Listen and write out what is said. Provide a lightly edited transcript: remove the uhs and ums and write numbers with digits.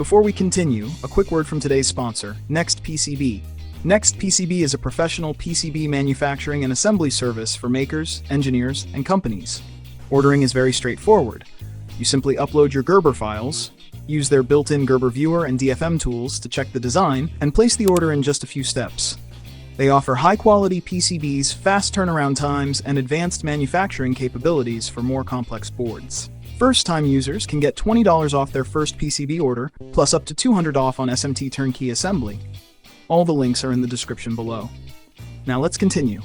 Before we continue, a quick word from today's sponsor, Next PCB. Next PCB is a professional PCB manufacturing and assembly service for makers, engineers, and companies. Ordering is very straightforward. You simply upload your Gerber files, use their built-in Gerber viewer and DFM tools to check the design, and place the order in just a few steps. They offer high-quality PCBs, fast turnaround times, and advanced manufacturing capabilities for more complex boards. First-time users can get $20 off their first PCB order, plus up to $200 off on SMT turnkey assembly. All the links are in the description below. Now let's continue.